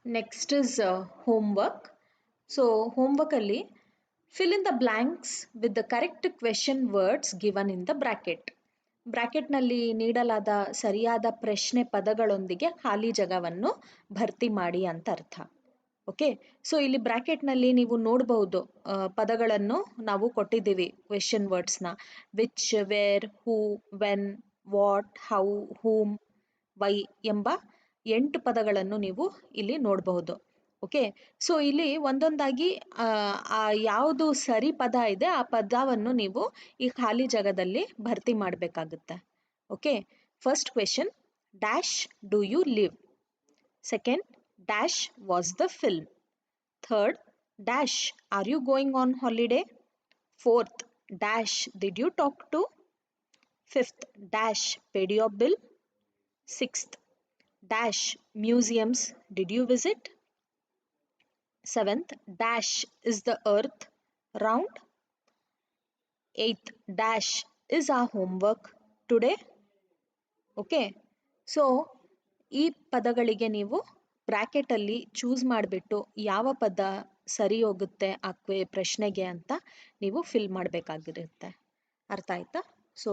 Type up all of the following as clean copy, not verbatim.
Next is homework. So, homework alli fill in the blanks with the correct question words given in the bracket. ಬ್ರಾಕೆಟ್ನಲ್ಲಿ ನೀಡಲಾದ ಸರಿಯಾದ ಪ್ರಶ್ನೆ ಪದಗಳೊಂದಿಗೆ ಖಾಲಿ ಜಾಗವನ್ನು ಭರ್ತಿ ಮಾಡಿ ಅಂತ ಅರ್ಥ. ಓಕೆ, ಸೊ ಇಲ್ಲಿ ಬ್ರಾಕೆಟ್ನಲ್ಲಿ ನೀವು ನೋಡಬಹುದು ಪದಗಳನ್ನು ನಾವು ಕೊಟ್ಟಿದ್ದೀವಿ ಕ್ವೆಶನ್ ವರ್ಡ್ಸ್ನ. Which, where, who, when, what, how, whom, why ಎಂಬ 8 ಪದಗಳನ್ನು ನೀವು ಇಲ್ಲಿ ನೋಡಬಹುದು. ಓಕೆ, ಸೊ ಇಲ್ಲಿ ಒಂದೊಂದಾಗಿ ಯಾವುದು ಸರಿ ಪದ ಇದೆ ಆ ಪದವನ್ನು ನೀವು ಈ ಖಾಲಿ ಜಾಗದಲ್ಲಿ ಭರ್ತಿ ಮಾಡಬೇಕಾಗುತ್ತೆ. Okay, first question, dash do you live? Second, dash was the film? Third, dash are you going on holiday? Fourth, dash did you talk to? Fifth, dash paid your bill? Sixth, dash museums did you visit? Seventh, dash is the earth round? Eighth, dash is our homework today? Okay, so ಈ ಪದಗಳಿಗೆ ನೀವು ಬ್ರ್ಯಾಕೆಟಲ್ಲಿ choose ಮಾಡಿಬಿಟ್ಟು ಯಾವ ಪದ ಸರಿ ಹೋಗುತ್ತೆ ಆ ಪ್ರಶ್ನೆಗೆ ಅಂತ ನೀವು ಫಿಲ್ ಮಾಡಬೇಕಾಗಿರುತ್ತೆ. ಅರ್ಥ ಆಯ್ತಾ? ಸೊ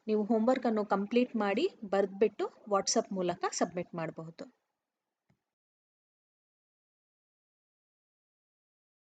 ನೀವು ಹೋಮ್ವರ್ಕನ್ನು ಕಂಪ್ಲೀಟ್ ಮಾಡಿ ಬರೆದ್ಬಿಟ್ಟು ವಾಟ್ಸಪ್ ಮೂಲಕ ಸಬ್ಮಿಟ್ ಮಾಡಬಹುದು.